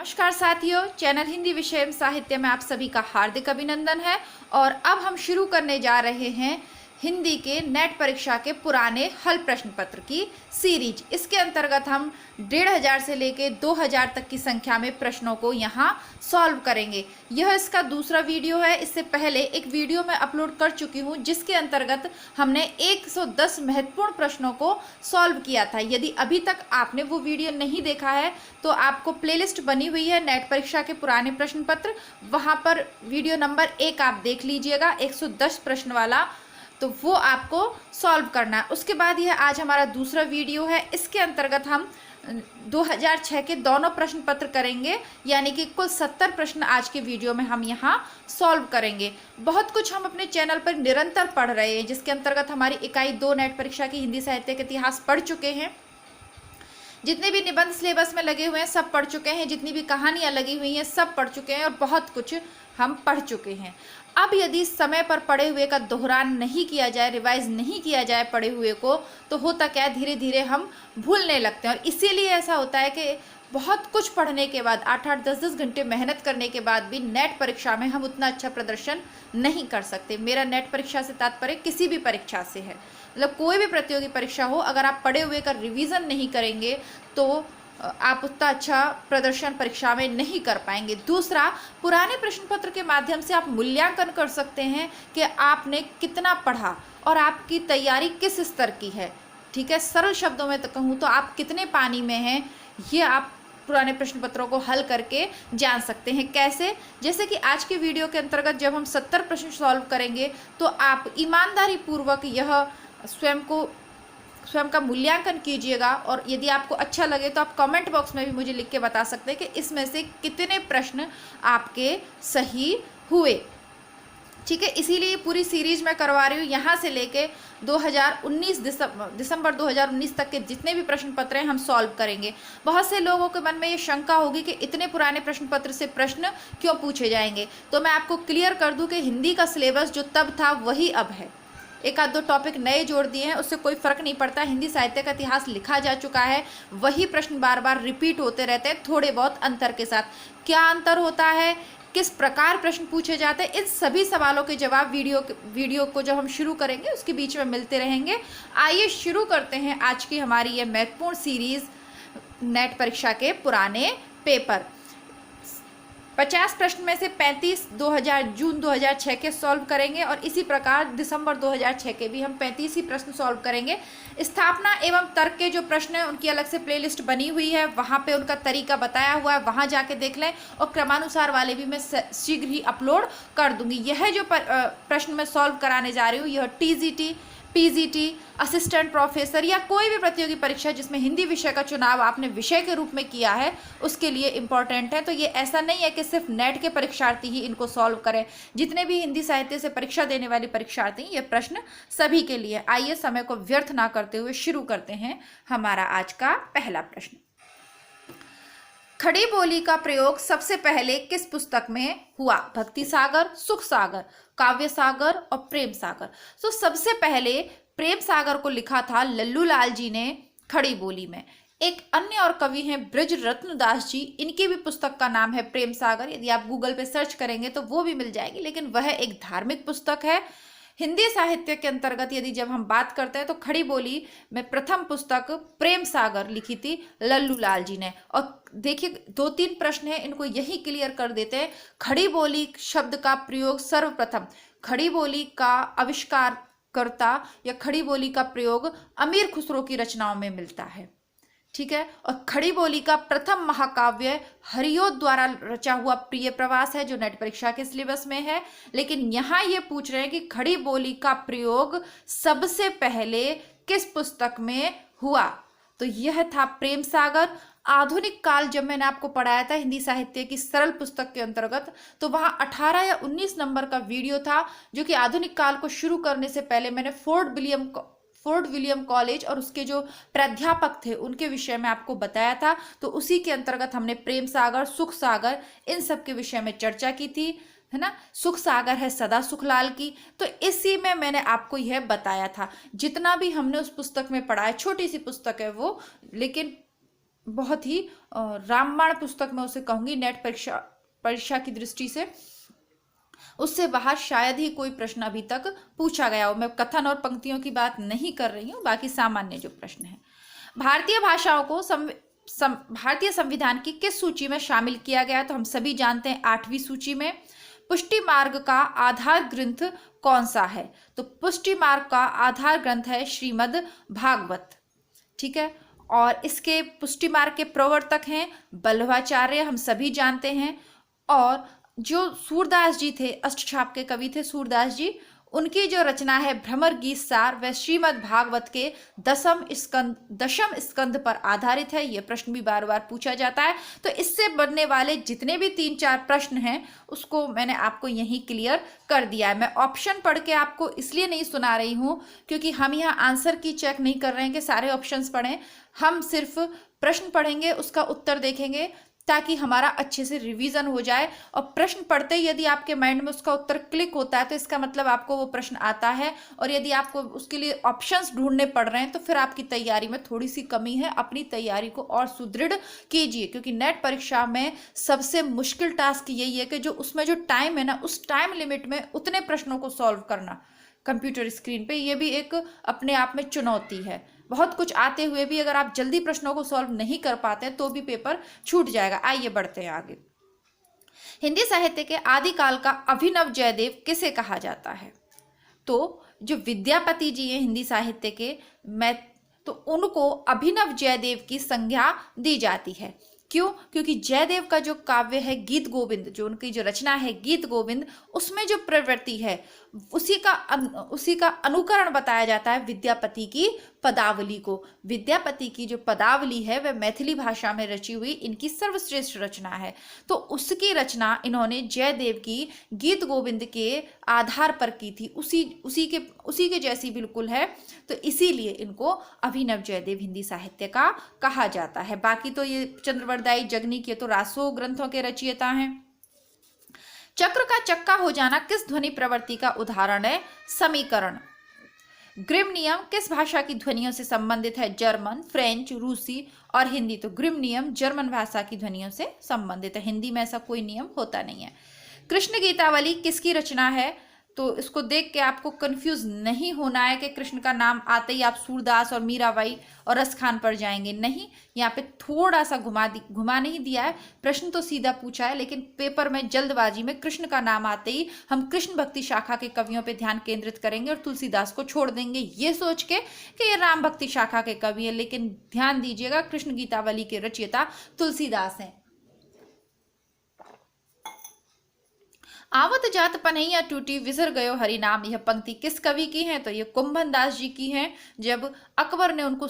नमस्कार साथियों, चैनल हिंदी विषय एवं साहित्य में आप सभी का हार्दिक अभिनंदन है। और अब हम शुरू करने जा रहे हैं हिंदी के नेट परीक्षा के पुराने हल प्रश्न पत्र की सीरीज। इसके अंतर्गत हम 1500 से लेके 2000 तक की संख्या में प्रश्नों को यहाँ सॉल्व करेंगे। यह इसका दूसरा वीडियो है। इससे पहले एक वीडियो मैं अपलोड कर चुकी हूँ जिसके अंतर्गत हमने 110 महत्वपूर्ण प्रश्नों को सॉल्व किया था। यदि अभी तक आपने वो वीडियो नहीं देखा है तो आपको प्लेलिस्ट बनी हुई है नेट परीक्षा के पुराने प्रश्न पत्र, वहाँ पर वीडियो नंबर 1 आप देख लीजिएगा, 110 प्रश्न वाला, तो वो आपको सॉल्व करना है। उसके बाद यह आज हमारा दूसरा वीडियो है। इसके अंतर्गत हम 2006 के दोनों प्रश्न पत्र करेंगे, यानी कि कुल 70 प्रश्न आज के वीडियो में हम यहाँ सॉल्व करेंगे। बहुत कुछ हम अपने चैनल पर निरंतर पढ़ रहे हैं, जिसके अंतर्गत हमारी इकाई 2 नेट परीक्षा की हिंदी साहित्य के इतिहास पढ़ चुके हैं। जितने भी निबंध सिलेबस में लगे हुए हैं सब पढ़ चुके हैं, जितनी भी कहानियाँ लगी हुई हैं सब पढ़ चुके हैं और बहुत कुछ हम पढ़ चुके हैं। अब यदि समय पर पढ़े हुए का दोहरान नहीं किया जाए, रिवाइज नहीं किया जाए पढ़े हुए को, तो होता क्या है, धीरे धीरे हम भूलने लगते हैं। और इसीलिए ऐसा होता है कि बहुत कुछ पढ़ने के बाद 8-8, 10-10 घंटे मेहनत करने के बाद भी नेट परीक्षा में हम उतना अच्छा प्रदर्शन नहीं कर सकते। मेरा नेट परीक्षा से तात्पर्य किसी भी परीक्षा से है, मतलब कोई भी प्रतियोगी परीक्षा हो, अगर आप पढ़े हुए का रिवीजन नहीं करेंगे तो आप उतना अच्छा प्रदर्शन परीक्षा में नहीं कर पाएंगे। दूसरा, पुराने प्रश्न पत्र के माध्यम से आप मूल्यांकन कर सकते हैं कि आपने कितना पढ़ा और आपकी तैयारी किस स्तर की है। ठीक है, सरल शब्दों में तो कहूँ तो आप कितने पानी में हैं, ये आप पुराने प्रश्न पत्रों को हल करके जान सकते हैं। कैसे? जैसे कि आज के वीडियो के अंतर्गत जब हम 70 प्रश्न सॉल्व करेंगे तो आप ईमानदारी पूर्वक यह स्वयं का मूल्यांकन कीजिएगा, और यदि आपको अच्छा लगे तो आप कमेंट बॉक्स में भी मुझे लिख के बता सकते हैं कि इसमें से कितने प्रश्न आपके सही हुए। ठीक है, इसीलिए पूरी सीरीज मैं करवा रही हूँ। यहाँ से लेके 2019 दिसंबर 2019 तक के जितने भी प्रश्न पत्र हैं हम सॉल्व करेंगे। बहुत से लोगों के मन में ये शंका होगी कि इतने पुराने प्रश्न पत्र से प्रश्न क्यों पूछे जाएंगे, तो मैं आपको क्लियर कर दूँ कि हिंदी का सिलेबस जो तब था वही अब है। एक आध दो टॉपिक नए जोड़ दिए हैं, उससे कोई फर्क नहीं पड़ता। हिंदी साहित्य का इतिहास लिखा जा चुका है, वही प्रश्न बार बार रिपीट होते रहते हैं, थोड़े बहुत अंतर के साथ। क्या अंतर होता है, किस प्रकार प्रश्न पूछे जाते हैं, इन सभी सवालों के जवाब वीडियो को जब हम शुरू करेंगे उसके बीच में मिलते रहेंगे। आइए शुरू करते हैं आज की हमारी ये महत्वपूर्ण सीरीज नेट परीक्षा के पुराने पेपर। 50 प्रश्न में से 35 जून 2006 के सॉल्व करेंगे, और इसी प्रकार दिसंबर 2006 के भी हम 35 ही प्रश्न सॉल्व करेंगे। स्थापना एवं तर्क के जो प्रश्न हैं उनकी अलग से प्लेलिस्ट बनी हुई है, वहाँ पे उनका तरीका बताया हुआ है, वहाँ जाके देख लें। और क्रमानुसार वाले भी मैं शीघ्र ही अपलोड कर दूंगी। यह जो प्रश्न मैं सॉल्व कराने जा रही हूँ, यह TGT, PGT, असिस्टेंट प्रोफेसर या कोई भी प्रतियोगी परीक्षा जिसमें हिंदी विषय का चुनाव आपने विषय के रूप में किया है उसके लिए इम्पॉर्टेंट है। तो ये ऐसा नहीं है कि सिर्फ नेट के परीक्षार्थी ही इनको सॉल्व करें, जितने भी हिंदी साहित्य से परीक्षा देने वाले परीक्षार्थी, ये प्रश्न सभी के लिए। आइए समय को व्यर्थ ना करते हुए शुरू करते हैं हमारा आज का पहला प्रश्न। खड़ी बोली का प्रयोग सबसे पहले किस पुस्तक में हुआ? भक्ति सागर, सुख सागर, काव्य सागर और प्रेम सागर। तो सबसे पहले प्रेम सागर को लिखा था लल्लू लाल जी ने खड़ी बोली में। एक अन्य और कवि हैं ब्रज रत्न दास जी, इनकी भी पुस्तक का नाम है प्रेम सागर। यदि आप गूगल पे सर्च करेंगे तो वो भी मिल जाएगी, लेकिन वह एक धार्मिक पुस्तक है। हिंदी साहित्य के अंतर्गत यदि जब हम बात करते हैं तो खड़ी बोली में प्रथम पुस्तक प्रेम सागर लिखी थी लल्लू लाल जी ने। और देखिए 2-3 प्रश्न हैं, इनको यही क्लियर कर देते हैं। खड़ी बोली शब्द का प्रयोग सर्वप्रथम, खड़ी बोली का आविष्कार करता या खड़ी बोली का प्रयोग अमीर खुसरो की रचनाओं में मिलता है। ठीक है, और खड़ी बोली का प्रथम महाकाव्य हरिओद द्वारा रचा हुआ प्रिय प्रवास है, जो नेट परीक्षा के सिलेबस में है। लेकिन यहाँ ये पूछ रहे हैं कि खड़ी बोली का प्रयोग सबसे पहले किस पुस्तक में हुआ, तो यह था प्रेम सागर। आधुनिक काल जब मैंने आपको पढ़ाया था हिंदी साहित्य की सरल पुस्तक के अंतर्गत, तो वहाँ 18 या 19 नंबर का वीडियो था, जो कि आधुनिक काल को शुरू करने से पहले मैंने फोर्ट विलियम कॉलेज और उसके जो प्राध्यापक थे उनके विषय में आपको बताया था। तो उसी के अंतर्गत हमने प्रेम सागर, सुख सागर, इन सब के विषय में चर्चा की थी, है ना। सुख सागर है सदा सुखलाल की, तो इसी में मैंने आपको यह बताया था। जितना भी हमने उस पुस्तक में पढ़ा है, छोटी सी पुस्तक है वो, लेकिन बहुत ही रामबाण पुस्तक मैं उसे कहूंगी नेट परीक्षा की दृष्टि से। उससे बाहर शायद ही कोई प्रश्न अभी तक पूछा गया हो। मैं कथन और पंक्तियों की बात नहीं कर रही हूँ, बाकी सामान्य जो प्रश्न है। भारतीय भाषाओं को भारतीय संविधान की किस सूची में शामिल किया गया? तो हम सभी जानते हैं 8वीं सूची में। पुष्टि मार्ग का आधार ग्रंथ कौन सा है? तो पुष्टि मार्ग का आधार ग्रंथ है श्रीमद् भागवत। ठीक है, और इसके पुष्टि मार्ग के प्रवर्तक हैं बल्लभाचार्य, हम सभी जानते हैं। और जो सूरदास जी थे, अष्टछाप के कवि थे सूरदास जी, उनकी जो रचना है भ्रमर गीत सार, वह श्रीमद् भागवत के दशम स्कंद पर आधारित है। यह प्रश्न भी बार बार पूछा जाता है। तो इससे बनने वाले जितने भी 3-4 प्रश्न हैं उसको मैंने आपको यहीं क्लियर कर दिया है। मैं ऑप्शन पढ़ के आपको इसलिए नहीं सुना रही हूं क्योंकि हम यहाँ आंसर की चेक नहीं कर रहे हैं कि सारे ऑप्शंस पढ़ें। हम सिर्फ प्रश्न पढ़ेंगे, उसका उत्तर देखेंगे ताकि हमारा अच्छे से रिवीजन हो जाए। और प्रश्न पढ़ते ही यदि आपके माइंड में उसका उत्तर क्लिक होता है तो इसका मतलब आपको वो प्रश्न आता है। और यदि आपको उसके लिए ऑप्शंस ढूंढने पड़ रहे हैं तो फिर आपकी तैयारी में थोड़ी सी कमी है। अपनी तैयारी को और सुदृढ़ कीजिए, क्योंकि नेट परीक्षा में सबसे मुश्किल टास्क यही है कि जो उसमें जो टाइम है ना, उस टाइम लिमिट में उतने प्रश्नों को सॉल्व करना कंप्यूटर स्क्रीन पे, ये भी एक अपने आप में चुनौती है। बहुत कुछ आते हुए भी अगर आप जल्दी प्रश्नों को सॉल्व नहीं कर पाते तो भी पेपर छूट जाएगा। आइए बढ़ते हैं आगे। हिंदी साहित्य के आदिकाल का अभिनव जयदेव किसे कहा जाता है? तो जो विद्यापति जी हैं हिंदी साहित्य के, तो उनको अभिनव जयदेव की संज्ञा दी जाती है। क्यों? क्योंकि जयदेव का जो काव्य है गीत गोविंद, जो उनकी जो रचना है गीत गोविंद, उसमें जो प्रवृत्ति है उसी का अनुकरण बताया जाता है विद्यापति की पदावली को। विद्यापति की जो पदावली है वह मैथिली भाषा में रची हुई इनकी सर्वश्रेष्ठ रचना है। तो उसकी रचना इन्होंने जयदेव की गीत गोविंद के आधार पर की थी, उसी के जैसी बिल्कुल है। तो इसीलिए इनको अभिनव जयदेव हिंदी साहित्य का कहा जाता है। बाकी तो ये चंद्रवरदाई जगनी के तो रासो ग्रंथों के रचयिता हैं। चक्र का चक्का हो जाना किस ध्वनि प्रवृत्ति का उदाहरण है? समीकरण। ग्रिम नियम किस भाषा की ध्वनियों से संबंधित है? जर्मन, फ्रेंच, रूसी और हिंदी। तो ग्रिम नियम जर्मन भाषा की ध्वनियों से संबंधित है, हिंदी में ऐसा कोई नियम होता नहीं है। कृष्ण गीतावली किसकी रचना है? तो इसको देख के आपको कंफ्यूज नहीं होना है कि कृष्ण का नाम आते ही आप सूरदास और मीराबाई और रसखान पर जाएंगे। नहीं, यहाँ पे थोड़ा सा घुमा नहीं दिया है। प्रश्न तो सीधा पूछा है, लेकिन पेपर में जल्दबाजी में कृष्ण का नाम आते ही हम कृष्ण भक्ति शाखा के कवियों पे ध्यान केंद्रित करेंगे और तुलसीदास को छोड़ देंगे, ये सोच के कि ये राम भक्ति शाखा के कवि है। लेकिन ध्यान दीजिएगा, कृष्ण गीतावली के रचयिता तुलसीदास हैं। आवत जात पनैया टूटी विसर गयो हरि नाम, यह पंक्ति किस कवि की है? तो ये कुंभन दास जी की है। जब अकबर ने उनको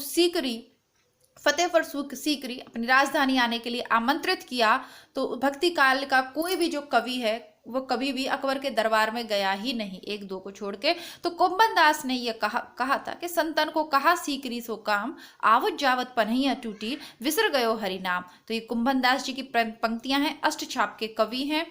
फतेहपुर सीकरी अपनी राजधानी आने के लिए आमंत्रित किया, तो भक्ति काल का कोई भी जो कवि है वो कभी भी अकबर के दरबार में गया ही नहीं, 1-2 को छोड़ के। तो कुंभन दास ने यह कहा था कि संतन को कहा सीकरी सो काम, आवत जावत पनैया टूटी विसर गयो हरि नाम। तो ये कुंभन दास जी की पंक्तियां हैं, अष्टछाप के कवि हैं।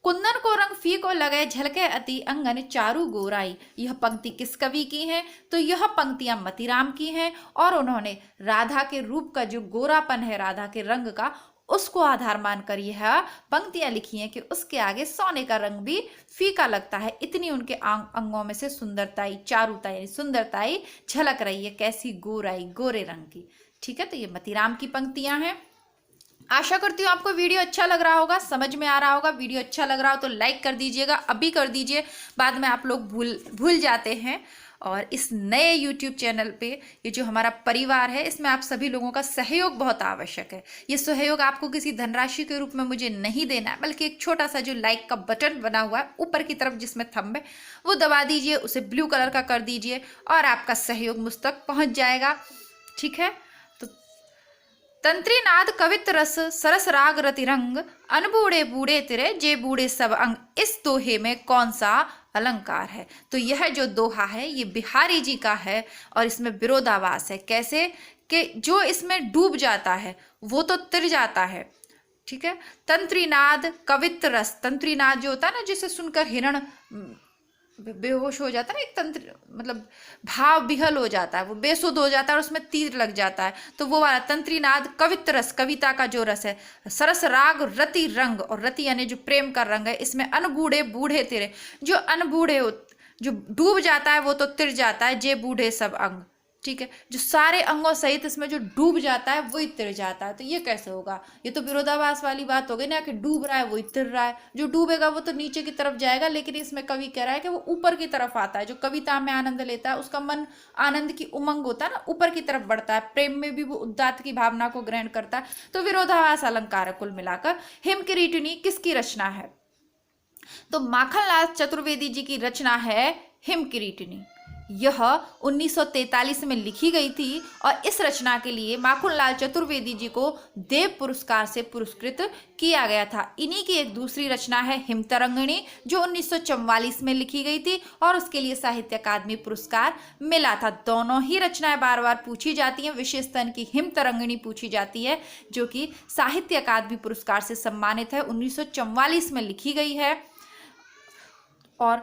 कुंदन को रंग फीको लगे झलके अति अंगन चारू गोराई, यह पंक्ति किस कवि की है? तो यह पंक्तियां मतीराम की हैं और उन्होंने राधा के रूप का जो गोरापन है, राधा के रंग का, उसको आधार मानकर यह पंक्तियां लिखी हैं कि उसके आगे सोने का रंग भी फीका लगता है। इतनी उनके अंगों में से सुंदरताई, चारुताई यानी सुंदरताई झलक रही है, कैसी गोराई, गोरे रंग की। ठीक है, तो ये मतीराम की पंक्तियां हैं। आशा करती हूँ आपको वीडियो अच्छा लग रहा होगा, समझ में आ रहा होगा। वीडियो अच्छा लग रहा हो तो लाइक कर दीजिएगा, अभी कर दीजिए, बाद में आप लोग भूल जाते हैं। और इस नए YouTube चैनल पे ये जो हमारा परिवार है, इसमें आप सभी लोगों का सहयोग बहुत आवश्यक है। ये सहयोग आपको किसी धनराशि के रूप में मुझे नहीं देना है, बल्कि एक छोटा सा जो लाइक का बटन बना हुआ है ऊपर की तरफ जिसमें थंब है, वो दबा दीजिए, उसे ब्लू कलर का कर दीजिए और आपका सहयोग मुझ तक पहुँच जाएगा। ठीक है, तंत्रीनाद कवित रस सरस राग रतिरंग, अनबूढ़े बूढ़े तिरे जे बूढ़े सब अंग, इस दोहे में कौन सा अलंकार है? तो यह जो दोहा है ये बिहारी जी का है और इसमें विरोधाभास है। कैसे? कि जो इसमें डूब जाता है वो तो तिर जाता है। ठीक है, तंत्रीनाद कवित रस, तंत्रीनाद जो होता है ना, जिसे सुनकर हिरण बेहोश हो जाता है ना, एक तंत्र मतलब भाव विहल हो जाता है, वो बेसुध हो जाता है और उसमें तीर लग जाता है, तो वो वाला तंत्रीनाद कवित्र रस, कविता का जो रस है, सरस राग रति रंग, और रति यानी जो प्रेम का रंग है, इसमें अनबूढ़े बूढ़े तेरे, जो अनबूढ़े जो डूब जाता है वो तो तिर जाता है, जे बूढ़े सब अंग, ठीक है, जो सारे अंगों सहित इसमें जो डूब जाता है वही तिर जाता है। तो ये कैसे होगा, ये तो विरोधाभास वाली बात हो गई ना, कि डूब रहा है वही तिर रहा है, जो डूबेगा वो तो नीचे की तरफ जाएगा, लेकिन इसमें कवि कह रहा है कि वो ऊपर की तरफ आता है, जो कविता में आनंद लेता है उसका मन आनंद की उमंग होता है ना, ऊपर की तरफ बढ़ता है, प्रेम में भी वो उदात्त की भावना को ग्रहण करता है। तो विरोधाभास अलंकार है कुल मिलाकर। हिम किरीटिनी किसकी रचना है, तो माखनलाल चतुर्वेदी जी की रचना है हिम किरीटिनी। यह 1943 में लिखी गई थी और इस रचना के लिए माखनलाल चतुर्वेदी जी को देव पुरस्कार से पुरस्कृत किया गया था। इन्हीं की एक दूसरी रचना है हिमतरंगिणी, जो 1944 में लिखी गई थी और उसके लिए साहित्य अकादमी पुरस्कार मिला था। दोनों ही रचनाएं बार बार पूछी जाती हैं, विशेषतः इनकी हिमतरंगिणी पूछी जाती है, जो कि साहित्य अकादमी पुरस्कार से सम्मानित है, 1944 में लिखी गई है। और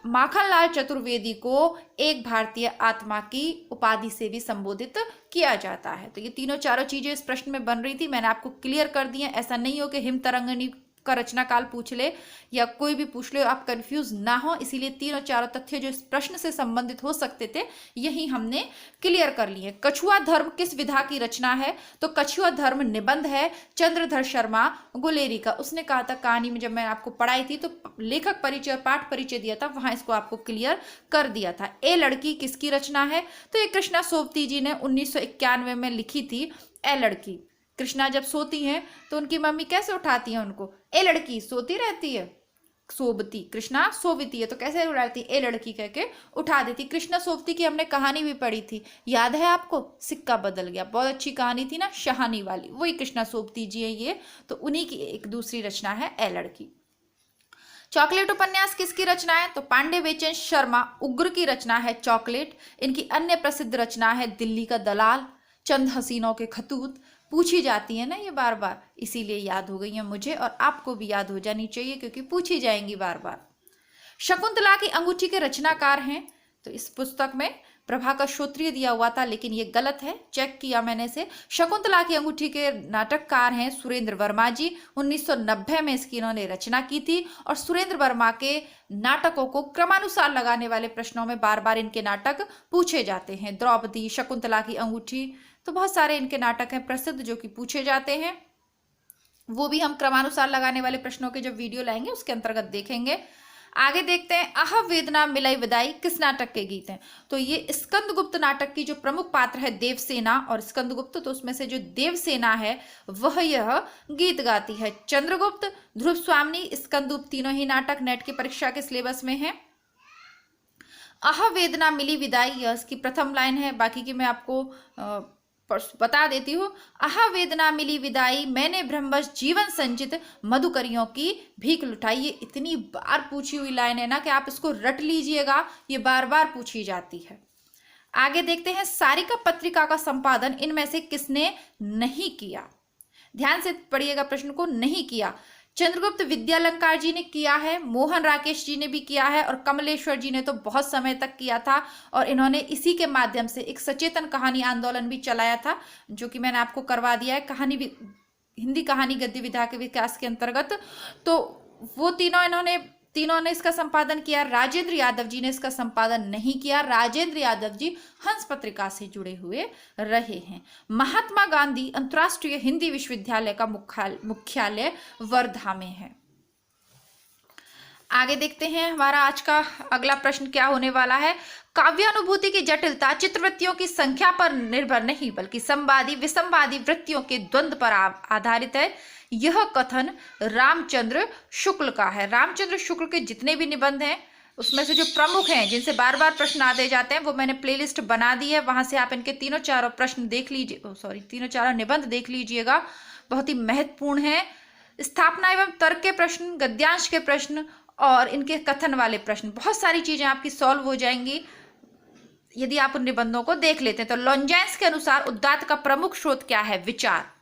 माखनलाल चतुर्वेदी को एक भारतीय आत्मा की उपाधि से भी संबोधित किया जाता है। तो ये तीनों चारों चीजें इस प्रश्न में बन रही थी, मैंने आपको क्लियर कर दी है। ऐसा नहीं हो कि हिमतरंगिणी का रचना काल पूछ ले या कोई भी पूछ ले, आप कंफ्यूज ना हो, इसीलिए तीनों चारों तथ्य जो इस प्रश्न से संबंधित हो सकते थे यही हमने क्लियर कर लिए। कछुआ धर्म किस विधा की रचना है, तो कछुआ धर्म निबंध है चंद्रधर शर्मा गुलेरी का। उसने कहा था कहानी में, जब मैं आपको पढ़ाई थी तो लेखक परिचय और पाठ परिचय दिया था, वहां इसको आपको क्लियर कर दिया था। ए लड़की किसकी रचना है, तो ये कृष्णा सोबती जी ने 1991 में लिखी थी। ए लड़की, कृष्णा जब सोती हैं तो उनकी मम्मी कैसे उठाती हैं उनको, ए लड़की, सोती रहती है, सोबती, कृष्णा सोबती है तो कैसे उठाती, ए लड़की कह के उठा देती। कृष्णा सोबती की हमने कहानी भी पढ़ी थी, याद है आपको, सिक्का बदल गया, बहुत अच्छी कहानी थी ना, शहानी वाली, वही कृष्णा सोबती जी है ये, तो उन्हीं की एक दूसरी रचना है ए लड़की। चॉकलेट उपन्यास किसकी रचना है, तो पांडे बेचन शर्मा उग्र की रचना है चॉकलेट। इनकी अन्य प्रसिद्ध रचना है दिल्ली का दलाल, चंद हसीनों के खतूत। पूछी जाती है ना ये बार बार, इसीलिए याद हो गई है मुझे, और आपको भी याद हो जानी चाहिए क्योंकि पूछी जाएंगी बार बार। शकुंतला की अंगूठी के रचनाकार हैं, तो इस पुस्तक में प्रभाकर श्रोत्रिय दिया हुआ था, लेकिन ये गलत है, चेक किया मैंने इसे। शकुंतला की अंगूठी के नाटककार हैं सुरेंद्र वर्मा जी, 1990 में इसकी इन्होंने रचना की थी। और सुरेंद्र वर्मा के नाटकों को क्रमानुसार लगाने वाले प्रश्नों में बार बार इनके नाटक पूछे जाते हैं। द्रौपदी, शकुंतला की अंगूठी, तो बहुत सारे इनके नाटक हैं प्रसिद्ध जो कि पूछे जाते हैं, वो भी हम क्रमानुसार लगाने वाले प्रश्नों के जब वीडियो लाएंगे उसके अंतर्गत देखेंगे। आगे देखते हैं, आह वेदना मिलाई विदाई किस नाटक के गीत हैं, तो ये स्कंदगुप्त नाटक की जो प्रमुख पात्र है देवसेना, और स्कंदगुप्त तो उसमें से जो देवसेना है वह यह गीत गाती है। चंद्रगुप्त, ध्रुव स्वामी, स्कंदगुप्त, तीनों ही नाटक नेट की परीक्षा के सिलेबस में है। आह वेदना मिली विदाई, यह इसकी प्रथम लाइन है, बाकी की मैं आपको बता देती हूँ। आहा वेदना मिली विदाई, मैंने ब्रह्मवश जीवन संचित, मधुकरियों की भीख लुटाई। ये इतनी बार पूछी हुई लाइन है ना कि आप इसको रट लीजिएगा, ये बार बार पूछी जाती है। आगे देखते हैं, सारिका पत्रिका का संपादन इनमें से किसने नहीं किया, ध्यान से पढ़िएगा प्रश्न को, नहीं किया। चंद्रगुप्त विद्यालंकार जी ने किया है, मोहन राकेश जी ने भी किया है, और कमलेश्वर जी ने तो बहुत समय तक किया था, और इन्होंने इसी के माध्यम से एक सचेतन कहानी आंदोलन भी चलाया था, जो कि मैंने आपको करवा दिया है, कहानी भी हिंदी कहानी गद्य विधा के विकास के अंतर्गत। तो वो तीनों ने इसका संपादन किया। राजेंद्र यादव जी ने इसका संपादन नहीं किया, राजेंद्र यादव जी हंस पत्रिका से जुड़े हुए रहे हैं। महात्मा गांधी अंतर्राष्ट्रीय हिंदी विश्वविद्यालय का मुख्यालय वर्धा में है। आगे देखते हैं, हमारा आज का अगला प्रश्न क्या होने वाला है। काव्यानुभूति की जटिलता चित्रवृत्तियों की संख्या पर निर्भर नहीं बल्कि संवादी विसंवादी वृत्तियों के द्वंद्व पर आधारित है। यह कथन रामचंद्र शुक्ल का है। रामचंद्र शुक्ल के जितने भी निबंध हैं उसमें से जो प्रमुख हैं, जिनसे बार बार प्रश्न आते जाते हैं, वो मैंने प्लेलिस्ट बना दी है, वहां से आप इनके तीनों चारों प्रश्न देख लीजिए, तीनों चारों निबंध देख लीजिएगा, बहुत ही महत्वपूर्ण है। स्थापना एवं तर्क के प्रश्न, गद्यांश के प्रश्न और इनके कथन वाले प्रश्न, बहुत सारी चीजें आपकी सॉल्व हो जाएंगी यदि आप उन निबंधों को देख लेते हैं। तो लॉन्जेंस के अनुसार उदात्त का प्रमुख स्रोत क्या है, विचार।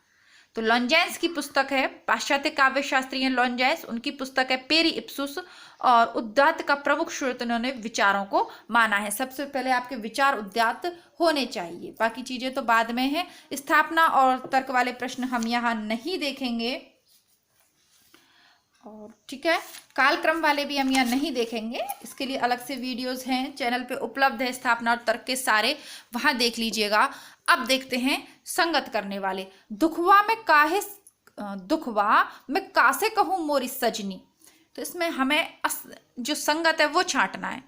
तो लॉन्जेंस की पुस्तक है, पाश्चात्य काव्य शास्त्री हैं लॉन्जेंस, उनकी पुस्तक है पेरी इप्सुस, और उदात्त का प्रमुख स्रोत इन्होंने विचारों को माना है। सबसे पहले आपके विचार उदात्त होने चाहिए, बाकी चीजें तो बाद में है। स्थापना और तर्क वाले प्रश्न हम यहाँ नहीं देखेंगे, और ठीक है, कालक्रम वाले भी हम यहाँ नहीं देखेंगे, इसके लिए अलग से वीडियोस हैं चैनल पे उपलब्ध है, स्थापना और तर्क के सारे, वहां देख लीजिएगा। अब देखते हैं संगत करने वाले। दुखवा में कासे कहूँ मोरी सजनी, तो इसमें हमें जो संगत है वो छांटना है।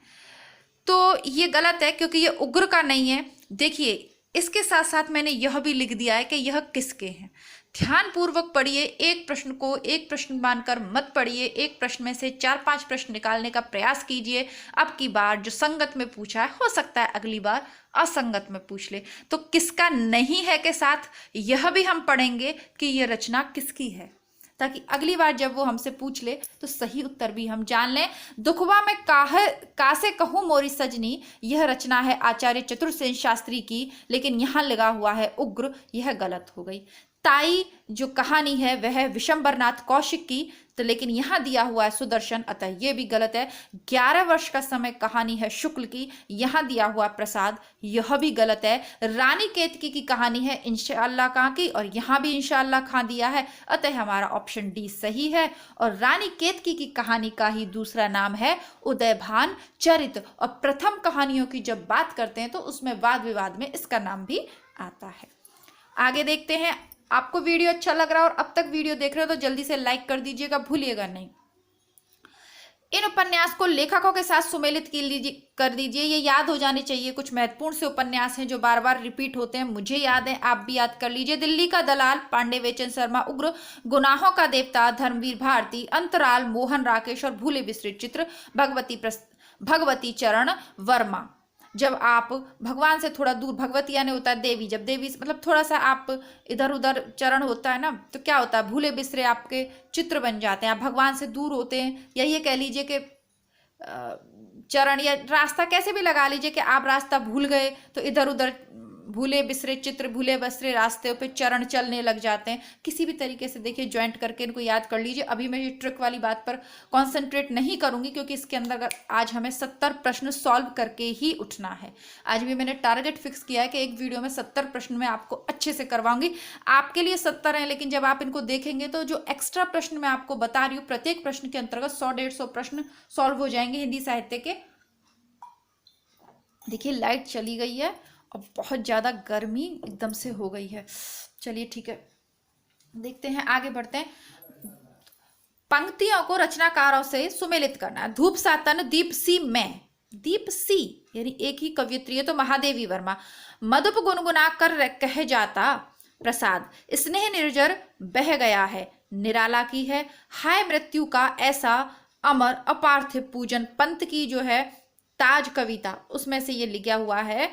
तो ये गलत है क्योंकि ये उग्र का नहीं है। देखिए इसके साथ साथ मैंने यह भी लिख दिया है कि यह किसके हैं। ध्यान पूर्वक पढ़िए, एक प्रश्न को एक प्रश्न मानकर मत पढ़िए, एक प्रश्न में से 4-5 प्रश्न निकालने का प्रयास कीजिए। अब की बार जो संगत में पूछा है, हो सकता है अगली बार असंगत में पूछ ले। तो किसका नहीं है के साथ यह भी हम पढ़ेंगे कि यह रचना किसकी है, ताकि अगली बार जब वो हमसे पूछ ले तो सही उत्तर भी हम जान लें। दुखवा में कासे कहूँ मोरी सजनी, यह रचना है आचार्य चतुर्सेन शास्त्री की, लेकिन यहाँ लगा हुआ है उग्र, यह गलत हो गई। ताई जो कहानी है वह है विशंबरनाथ कौशिक की, तो लेकिन यहाँ दिया हुआ है सुदर्शन, अतः यह भी गलत है। 11 वर्ष का समय कहानी है शुक्ल की, यहाँ दिया हुआ प्रसाद, यह भी गलत है। रानी केतकी की कहानी है इंशाअल्लाह खां की, और यहाँ भी इंशाअल्लाह खां दिया है, अतः हमारा ऑप्शन डी सही है। और रानी केतकी की कहानी का ही दूसरा नाम है उदयभान चरित, और प्रथम कहानियों की जब बात करते हैं तो उसमें वाद विवाद में इसका नाम भी आता है। आगे देखते हैं। आपको वीडियो अच्छा लग रहा है और अब तक वीडियो देख रहे हो तो जल्दी से लाइक कर दीजिएगा, भूलिएगा नहीं। इन उपन्यास को लेखकों के साथ सुमेलित कर दीजिए, ये याद हो जाने चाहिए। कुछ महत्वपूर्ण से उपन्यास हैं जो बार बार रिपीट होते हैं, मुझे याद है, आप भी याद कर लीजिए। दिल्ली का दलाल पांडे वेचन शर्मा, उग्र, गुनाहों का देवता धर्मवीर भारती, अंतराल मोहन राकेश, और भूले बिसरे चित्र भगवती चरण वर्मा। जब आप भगवान से थोड़ा दूर, भगवती यानी होता है देवी, जब देवी मतलब थोड़ा सा आप इधर उधर चरण होता है ना, तो क्या होता है, भूले बिसरे आपके चित्र बन जाते हैं, आप भगवान से दूर होते हैं। या ये कह लीजिए कि चरण या रास्ता कैसे भी लगा लीजिए कि आप रास्ता भूल गए तो इधर उधर भूले बिसरे चित्र, भूले बिसरे रास्ते पे चरण चलने लग जाते हैं। किसी भी तरीके से देखिए ज्वाइंट करके इनको याद कर लीजिए। अभी मैं ये ट्रिक वाली बात पर कॉन्सेंट्रेट नहीं करूंगी क्योंकि इसके अंदर आज हमें 70 प्रश्न सॉल्व करके ही उठना है। आज भी मैंने टारगेट फिक्स किया है कि एक वीडियो में 70 प्रश्न मैं आपको अच्छे से करवाऊंगी। आपके लिए 70 हैं, लेकिन जब आप इनको देखेंगे तो जो एक्स्ट्रा प्रश्न मैं आपको बता रही हूँ, प्रत्येक प्रश्न के अंतर्गत 100-150 प्रश्न सॉल्व हो जाएंगे हिंदी साहित्य के। देखिए लाइट चली गई है और बहुत ज़्यादा गर्मी एकदम से हो गई है। चलिए ठीक है, देखते हैं, आगे बढ़ते हैं। पंक्तियों को रचनाकारों से सुमेलित करना है। धूप सातन दीप सी में, दीप सी यानी एक ही कवियत्री है तो महादेवी वर्मा। मधुप गुनगुना कर कह जाता प्रसाद, स्नेह निर्जर बह गया है, निराला की है। हाय मृत्यु का ऐसा अमर अपार्थिव पूजन, पंत की जो है ताज कविता, उसमें से ये लिखा हुआ है।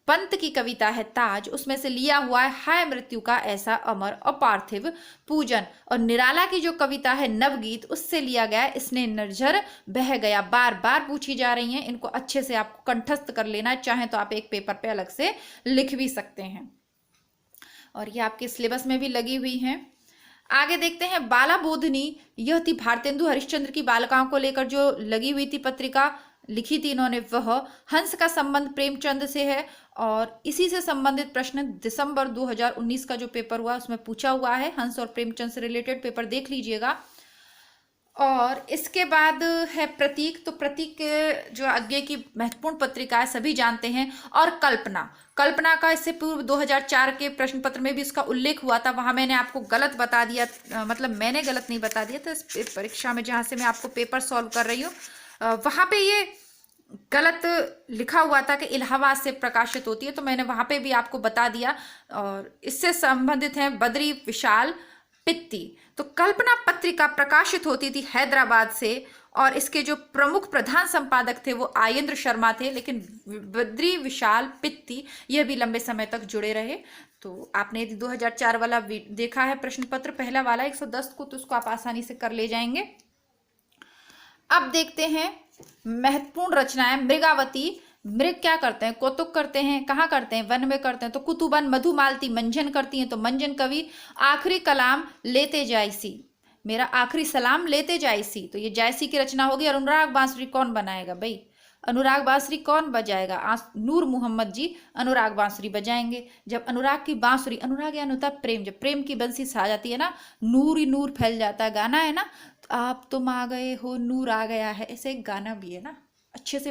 पंत की कविता है ताज, उसमें से लिया हुआ है हाय मृत्यु का ऐसा अमर अपार्थिव पूजन। और निराला की जो कविता है नवगीत, उससे लिया गया है स्नेह निर्झर बह गया। बार बार पूछी जा रही हैं, इनको अच्छे से आपको कंठस्थ कर लेना है, चाहे तो आप एक पेपर पे अलग से लिख भी सकते हैं, और ये आपके सिलेबस में भी लगी हुई हैं। आगे देखते हैं। बाला बोधनी, यह थी भारतेंदु हरिश्चंद्र की बालिकाओं को लेकर जो लगी हुई थी पत्रिका, लिखी थी इन्होंने वह। हंस का संबंध प्रेमचंद से है, और इसी से संबंधित प्रश्न दिसंबर 2019 का जो पेपर हुआ उसमें पूछा हुआ है। हंस और प्रेमचंद से रिलेटेड पेपर देख लीजिएगा। और इसके बाद है प्रतीक, तो प्रतीक जो आगे की महत्वपूर्ण पत्रिका है सभी जानते हैं। और कल्पना का इससे पूर्व 2004 के प्रश्न पत्र में भी इसका उल्लेख हुआ था, वहां मैंने आपको गलत बता दिया, मतलब मैंने गलत नहीं बता दिया था, इस परीक्षा में जहां से मैं आपको पेपर सॉल्व कर रही हूँ वहां पे ये गलत लिखा हुआ था कि इलाहाबाद से प्रकाशित होती है, तो मैंने वहां पे भी आपको बता दिया। और इससे संबंधित है बद्री विशाल पित्ती। तो कल्पना पत्रिका प्रकाशित होती थी हैदराबाद से, और इसके जो प्रमुख प्रधान संपादक थे वो आयेंद्र शर्मा थे, लेकिन बद्री विशाल पित्ती यह भी लंबे समय तक जुड़े रहे। तो आपने यदि 2004 वाला देखा है प्रश्न पत्र पहला वाला 110 को, तो उसको आप आसानी से कर ले जाएंगे। अब देखते हैं महत्वपूर्ण रचनाएं। मृगावती, मृग क्या करते हैं? कौतुक करते हैं। कहाँ करते हैं? वन में करते हैं। तो कुतुबन मधुमालती मंजन करती हैं, तो मंजन कवि। आखिरी कलाम लेते जायसी, मेरा आखिरी सलाम लेते जायसी, तो ये जायसी की रचना होगी। और अनुराग बांसुरी कौन बनाएगा भाई? अनुराग बांसुरी कौन बजाएगा? नूर मोहम्मद जी अनुराग बांसुरी बजाएंगे। जब अनुराग की बांसुरी, अनुराग यानी होता है प्रेम, जब प्रेम की बंसी सा जाती है ना, नूर ही नूर फैल जाता है, गाना है ना, तो आप तुम आ गए हो नूर आ गया है, ऐसे एक गाना भी है ना। अच्छे से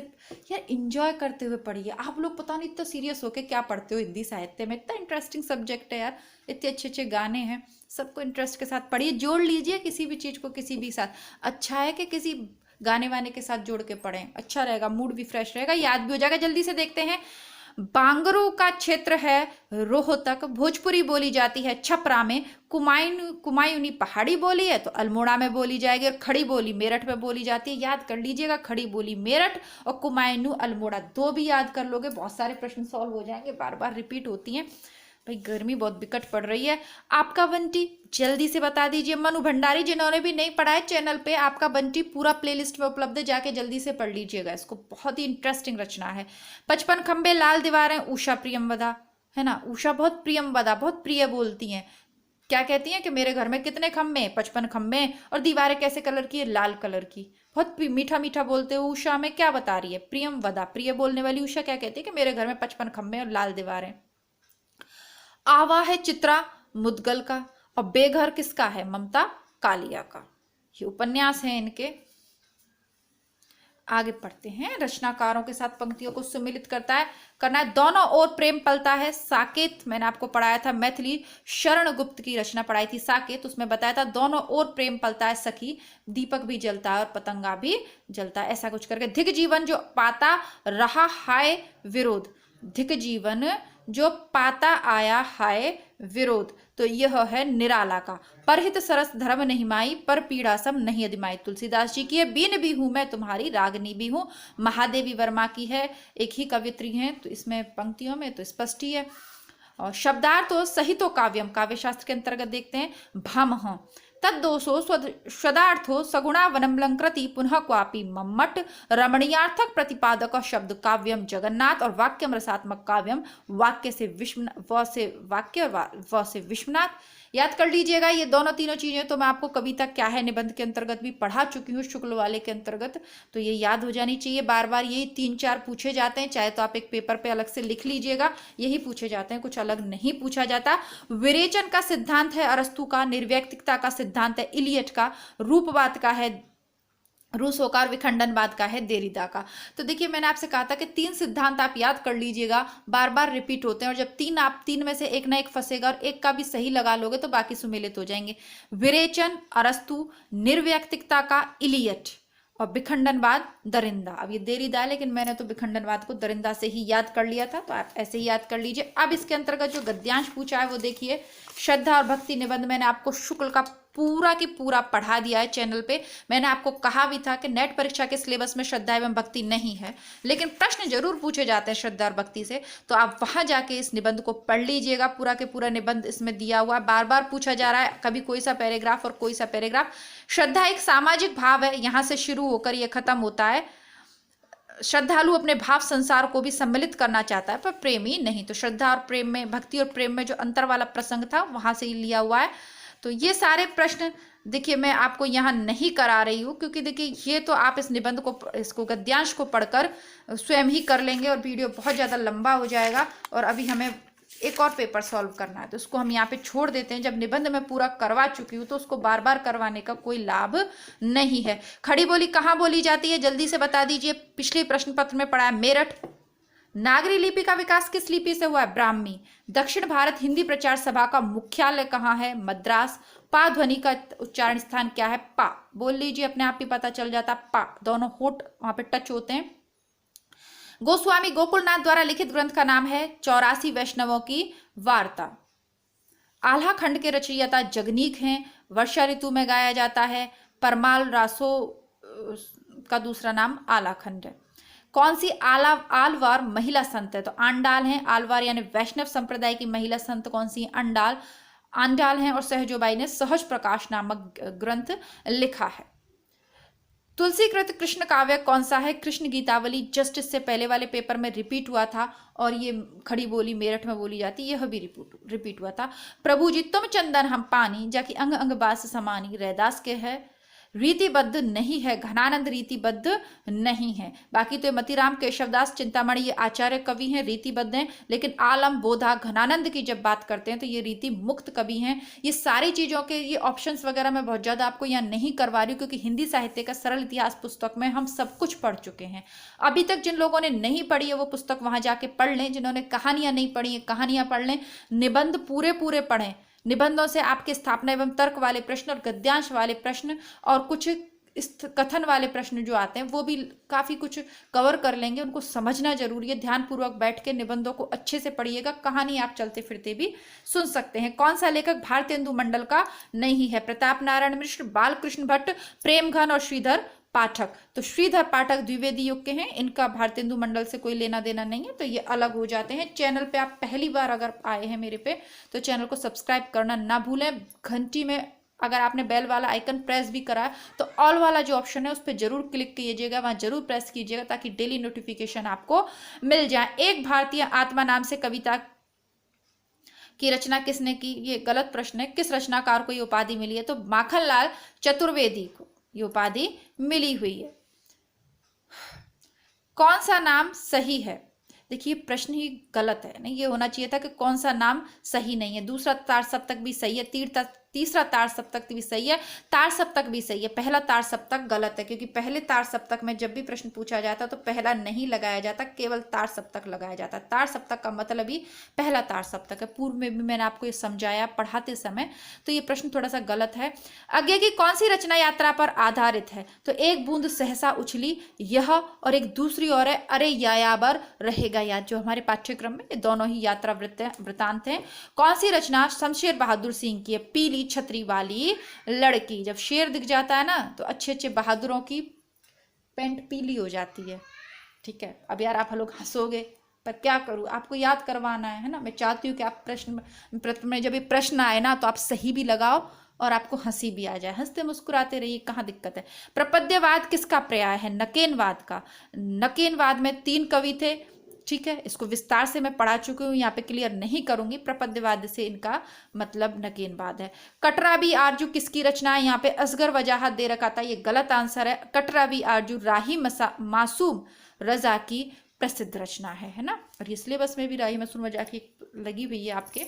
यार इंजॉय करते हुए पढ़िए। आप लोग पता नहीं इतना सीरियस होके क्या पढ़ते हो हिंदी साहित्य में, इतना इंटरेस्टिंग सब्जेक्ट है यार, इतने अच्छे अच्छे गाने हैं, सबको इंटरेस्ट के साथ पढ़िए, जोड़ लीजिए किसी भी चीज़ को किसी भी साथ। अच्छा है कि किसी गाने वाने के साथ जोड़ के पढ़ें, अच्छा रहेगा, मूड भी फ्रेश रहेगा, याद भी हो जाएगा। जल्दी से देखते हैं। बांगरू का क्षेत्र है रोहतक, भोजपुरी बोली जाती है छपरा में, कुमायूनी पहाड़ी बोली है तो अल्मोड़ा में बोली जाएगी, और खड़ी बोली मेरठ में बोली जाती है। याद कर लीजिएगा, खड़ी बोली मेरठ और कुमायूनी अल्मोड़ा, दो भी याद कर लोगे, बहुत सारे प्रश्न सॉल्व हो जाएंगे, बार बार रिपीट होती हैं। भाई गर्मी बहुत विकट पड़ रही है। आपका बंटी जल्दी से बता दीजिए। मनु भंडारी, जिन्होंने भी नहीं पढ़ा है चैनल पे, आपका बंटी पूरा प्लेलिस्ट में उपलब्ध है, जाके जल्दी से पढ़ लीजिएगा इसको, बहुत ही इंटरेस्टिंग रचना है। 55 खंबे लाल दीवारें, उषा प्रियमवदा है ना, उषा बहुत प्रियमवदा, बहुत प्रिय बोलती हैं। क्या कहती हैं कि मेरे घर में कितने खम्भे? 55 खम्भे। और दीवारें कैसे कलर की है? लाल कलर की। बहुत मीठा मीठा बोलते हो उषा में, क्या बता रही है? प्रियमवदा, प्रिय बोलने वाली उषा क्या कहती है कि मेरे घर में 55 खम्भे और लाल दीवारें। आवा है चित्रा मुदगल का, और बेघर किसका है? ममता कालिया का। ये उपन्यास है इनके। आगे पढ़ते हैं। रचनाकारों के साथ पंक्तियों को सुमिलित करना है। दोनों ओर प्रेम पलता है, साकेत मैंने आपको पढ़ाया था, मैथिली शरण गुप्त की रचना पढ़ाई थी साकेत, उसमें बताया था दोनों ओर प्रेम पलता है सखी, दीपक भी जलता है और पतंगा भी जलता है, ऐसा कुछ करके। धिक जीवन जो पाता रहा हाय विरोध, धिक जीवन जो पाता आया हाय विरोध, तो यह है निराला का। परहित सरस धर्म नहीं माई, पर पीड़ा सम नहीं अधिमाई, तुलसीदास जी की है। बीन भी हूं मैं तुम्हारी रागनी भी हूं, महादेवी वर्मा की है, एक ही कवित्री हैं, तो इसमें पंक्तियों में तो स्पष्ट ही है। और शब्दार्थ हो सहितो काव्यम, काव्य शास्त्र के अंतर्गत देखते हैं। भामह तद्दोषो स्वदार्थो सगुणा वनमलंकृति, पुनः क्वापि मम्मट रमणीयार्थक प्रतिपादक शब्द काव्यम जगन्नाथ, और वाक्यम रसात्मक काव्यम, वाक्य से वाक्य और व से विश्वनाथ। याद कर लीजिएगा ये दोनों तीनों चीजें, तो मैं आपको कविता क्या है निबंध के अंतर्गत भी पढ़ा चुकी हूँ, शुक्ल वाले के अंतर्गत, तो ये याद हो जानी चाहिए। बार बार यही 3-4 पूछे जाते हैं, चाहे तो आप एक पेपर पे अलग से लिख लीजिएगा, यही पूछे जाते हैं, कुछ अलग नहीं पूछा जाता। विरेचन का सिद्धांत है अरस्तु का, निर्व्यक्तिकता का सिद्धांत है इलियट का, रूपवाद का है रूसो का, और विखंडनवाद का है देरिदा का। तो देखिए मैंने आपसे कहा था कि 3 सिद्धांत आप याद कर लीजिएगा, बार बार रिपीट होते हैं, और जब 3 में से एक ना एक फंसेगा और एक का भी सही लगा लोगे तो बाकी सुमेलित हो जाएंगे। विरेचन अरस्तु, निर्व्यक्तिकता का इलियट, और विखंडनवाद दरिंदा। अब ये देरिदा है, लेकिन मैंने तो विखंडनवाद को दरिंदा से ही याद कर लिया था, तो आप ऐसे ही याद कर लीजिए। अब इसके अंतर्गत जो गद्यांश पूछा है वो देखिए। श्रद्धा और भक्ति निबंध मैंने आपको शुक्ल का पूरा की पूरा पढ़ा दिया है चैनल पे। मैंने आपको कहा भी था कि नेट परीक्षा के सिलेबस में श्रद्धा एवं भक्ति नहीं है, लेकिन प्रश्न जरूर पूछे जाते हैं श्रद्धा और भक्ति से, तो आप वहां जाके इस निबंध को पढ़ लीजिएगा। पूरा के पूरा निबंध इसमें दिया हुआ है, बार बार पूछा जा रहा है, कभी कोई सा पैराग्राफ और कोई सा पैराग्राफ। श्रद्धा एक सामाजिक भाव है, यहां से शुरू होकर यह खत्म होता है। श्रद्धालु अपने भाव संसार को भी सम्मिलित करना चाहता है, पर प्रेमी नहीं। तो श्रद्धा और प्रेम में, भक्ति और प्रेम में जो अंतर वाला प्रसंग था वहां से ही लिया हुआ है। तो ये सारे प्रश्न देखिए मैं आपको यहाँ नहीं करा रही हूँ, क्योंकि देखिए ये तो आप इस निबंध को, इसको गद्यांश को पढ़कर स्वयं ही कर लेंगे, और वीडियो बहुत ज़्यादा लंबा हो जाएगा, और अभी हमें एक और पेपर सॉल्व करना है, तो उसको हम यहाँ पे छोड़ देते हैं। जब निबंध में पूरा करवा चुकी हूँ तो उसको बार बार करवाने का कोई लाभ नहीं है। खड़ी बोली कहाँ बोली जाती है? जल्दी से बता दीजिए। पिछले प्रश्न पत्र में पढ़ा है मेरठ। नागरी लिपि का विकास किस लिपि से हुआ है? ब्राह्मी। दक्षिण भारत हिंदी प्रचार सभा का मुख्यालय कहाँ है? मद्रास। पा ध्वनि का उच्चारण स्थान क्या है? पा। बोल लीजिए, अपने आप ही पता चल जाता। पा, दोनों होठ वहां पे टच होते हैं। गोस्वामी गोकुलनाथ द्वारा लिखित ग्रंथ का नाम है 84 वैष्णवों की वार्ता। आल्हा खंड के रचयिता जगनीक हैं, वर्षा ऋतु में गाया जाता है। परमाल रासो का दूसरा नाम आला खंड है। कौन सी आलवार महिला संत है? तो आंडाल हैं। आलवार यानी वैष्णव संप्रदाय की महिला संत कौन सी? आंडाल हैं। और सहजोबाई ने सहज प्रकाश नामक ग्रंथ लिखा है। तुलसीकृत कृष्ण काव्य कौन सा है? कृष्ण गीतावली जस्ट इससे पहले वाले पेपर में रिपीट हुआ था और ये खड़ी बोली मेरठ में बोली जाती, यह भी रिपीट हुआ था। प्रभु जी तुम चंदन हम पानी, जाकि अंग अंग बास समानी, रैदास के है। रीतिबद्ध नहीं है, घनानंद रीतिबद्ध नहीं है। बाकी तो मतीराम केशवदास चिंतामणि ये आचार्य कवि हैं, रीतिबद्ध हैं, लेकिन आलम बोधा घनानंद की जब बात करते हैं तो ये रीति मुक्त कवि हैं। ये सारी चीज़ों के ये ऑप्शंस वगैरह मैं बहुत ज़्यादा आपको यहाँ नहीं करवा रही हूँ, क्योंकि हिंदी साहित्य का सरल इतिहास पुस्तक में हम सब कुछ पढ़ चुके हैं। अभी तक जिन लोगों ने नहीं पढ़ी है वो पुस्तक वहाँ जाके पढ़ लें, जिन्होंने कहानियाँ नहीं पढ़ी है कहानियाँ पढ़ लें, निबंध पूरे पूरे पढ़ें। निबंधों से आपके स्थापना एवं तर्क वाले प्रश्न और गद्यांश वाले प्रश्न और कुछ कथन वाले प्रश्न जो आते हैं वो भी काफ़ी कुछ कवर कर लेंगे। उनको समझना जरूरी है, ध्यानपूर्वक बैठ के निबंधों को अच्छे से पढ़िएगा। कहानी आप चलते फिरते भी सुन सकते हैं। कौन सा लेखक भारतेंदु मंडल का नहीं है? प्रताप नारायण मिश्र, बालकृष्ण भट्ट, प्रेमघन और श्रीधर पाठक। तो श्रीधर पाठक द्विवेदी युग के हैं, इनका भारतेंदु मंडल से कोई लेना देना नहीं है, तो ये अलग हो जाते हैं। चैनल पे आप पहली बार अगर आए हैं मेरे पे तो चैनल को सब्सक्राइब करना ना भूलें। घंटी में अगर आपने बेल वाला आइकन प्रेस भी करा है तो ऑल वाला जो ऑप्शन है उस पर जरूर क्लिक कीजिएगा, वहां जरूर प्रेस कीजिएगा ताकि डेली नोटिफिकेशन आपको मिल जाए। एक भारतीय आत्मा नाम से कविता की रचना किसने की? ये गलत प्रश्न है। किस रचनाकार को ये उपाधि मिली है? तो माखनलाल चतुर्वेदी को ये उपाधि मिली हुई है। कौन सा नाम सही है? देखिए प्रश्न ही गलत है, नहीं ये होना चाहिए था कि कौन सा नाम सही नहीं है। दूसरा तार सप्तक भी सही है, तीसरा तार सप्तक भी सही है, तार सप्तक भी सही है। पहला तार सप्तक गलत है, क्योंकि पहले तार सप्तक में जब भी प्रश्न पूछा जाता तो पहला नहीं लगाया जाता, केवल तार सप्तक लगाया जाता। तार सप्तक का मतलब ही पहला तार सप्तक है। पूर्व में भी मैंने आपको ये समझाया पढ़ाते समय, तो ये प्रश्न थोड़ा सा गलत है। आगे की कौन सी रचना यात्रा पर आधारित है? तो एक बूंद सहसा उछली, यह, और एक दूसरी और है अरे यायावर रहेगा याद, जो हमारे पाठ्यक्रम में ये दोनों ही यात्रा वृत्तांत हैं। कौन सी रचना शमशेर बहादुर सिंह की है? पीली छतरी वाली लड़की। जब शेर दिख जाता है ना तो अच्छे अच्छे बहादुरों की पेंट पीली हो जाती है। ठीक है, अब यार आप लोग हंसोगे पर क्या करूं, आपको याद करवाना है ना। मैं चाहती हूँ कि आप प्रश्न में जब ये प्रश्न आए ना तो आप सही भी लगाओ और आपको हंसी भी आ जाए, हंसते मुस्कुराते रहिए, कहाँ दिक्कत है। प्रपद्यवाद किसका पर्याय है? नकेनवाद का। नकेनवाद में 3 कवि थे, ठीक है, इसको विस्तार से मैं पढ़ा चुकी हूँ, यहाँ पे क्लियर नहीं करूंगी। प्रपद्यवाद से इनका मतलब नकेनवाद है। कटरा बी आरजू किसकी रचना है? यहाँ पे असगर वजाहत दे रखा था, ये गलत आंसर है। कटरा बी आरजू राही मासूम रजा की प्रसिद्ध रचना है ना। और ये सिलेबस में भी राही मासूम रजा की लगी हुई है आपके,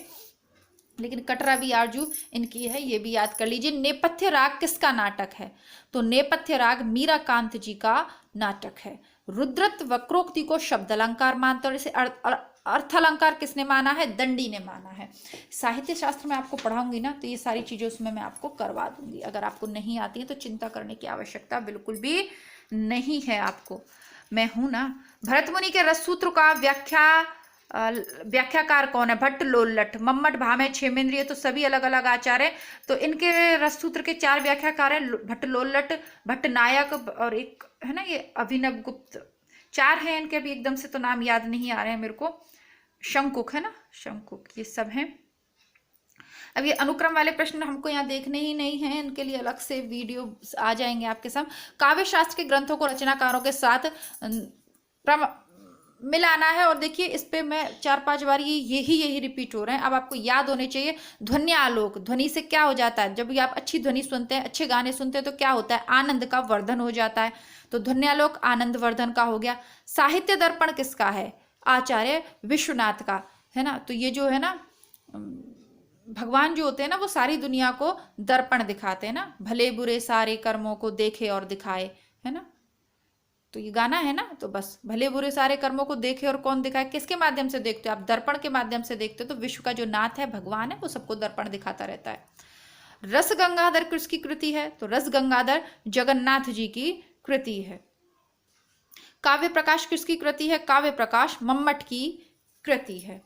लेकिन कटरा बी आरजू इनकी है, ये भी याद कर लीजिए। नेपथ्य राग किसका नाटक है? तो नेपथ्य राग मीराकांत जी का नाटक है। रुद्रत वक्रोक्ति को शब्द अलंकार मानते और इसे अर्थ अलंकार किसने माना है? दंडी ने माना है। साहित्य शास्त्र में आपको पढ़ाऊंगी ना तो ये सारी चीजें उसमें मैं आपको करवा दूंगी। अगर आपको नहीं आती है तो चिंता करने की आवश्यकता बिल्कुल भी नहीं है आपको, मैं हूं ना। भरत मुनि के रस सूत्र का व्याख्याकार कौन है? भट्ट लोल्लट, मम्मट, भामे, क्षेमेंद्रिय, तो सभी अलग अलग आचार्य हैं। तो इनके रस सूत्र के 4 व्याख्याकार हैं, भट्ट लोल्लट, भट्ट नायक और एक है ना ये अभिनव गुप्त। 4 हैं इनके, अभी एकदम से तो नाम याद नहीं आ रहे हैं मेरे को। शंकुक है ना, शंकुक, ये सब हैं। अब ये अनुक्रम वाले प्रश्न हमको यहाँ देखने ही नहीं है, इनके लिए अलग से वीडियो आ जाएंगे आपके साथ। काव्य शास्त्र के ग्रंथों को रचनाकारों के साथ मिलाना है। और देखिए इस पे मैं 4-5 बार यही रिपीट हो रहे हैं। अब आपको याद होने चाहिए। ध्वन्यालोक, ध्वनि से क्या हो जाता है? जब भी आप अच्छी ध्वनि सुनते हैं, अच्छे गाने सुनते हैं तो क्या होता है? आनंद का वर्धन हो जाता है। तो ध्वन्यालोक आनंद वर्धन का हो गया। साहित्य दर्पण किसका है? आचार्य विश्वनाथ का है ना। तो ये जो है ना भगवान जो होते हैं ना वो सारी दुनिया को दर्पण दिखाते हैं ना, भले बुरे सारे कर्मों को देखे और दिखाए, है ना। तो ये गाना है ना, तो बस भले बुरे सारे कर्मों को देखे और कौन दिखाए? किसके माध्यम से देखते हो आप? दर्पण के माध्यम से देखते हो। तो विश्व का जो नाथ है, भगवान है, वो सबको दर्पण दिखाता रहता है। रस गंगाधर किसकी कृति है? तो रस गंगाधर जगन्नाथ जी की कृति है। काव्य प्रकाश किसकी कृति है? काव्य प्रकाश मम्मट की कृति है।